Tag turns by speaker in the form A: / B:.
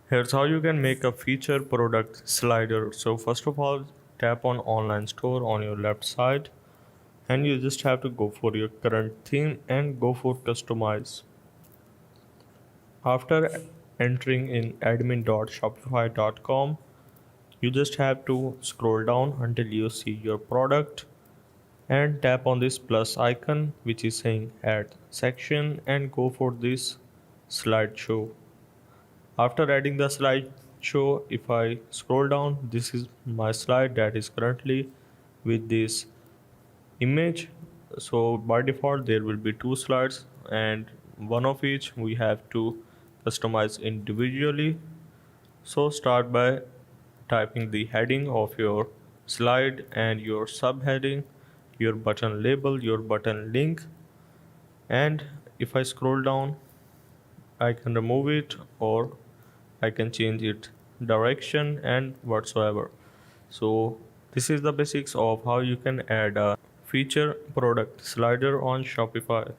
A: Here's how you can make a feature product slider. So first of all, tap on online store on your left side and you just have to go for your current theme and go for customize. After entering in admin.shopify.com, you just have to scroll down until you see your product and tap on this plus icon which is saying add section and go for this slideshow. After adding the slideshow, if I scroll down, this is my slide that is currently with this image. So by default there will be two slides and one of each we have to customize individually. So start by typing the heading of your slide and your subheading, your button label, your button link, and if I scroll down I can remove it or I can change it direction and whatsoever. So this is the basics of how you can add a feature product slider on Shopify.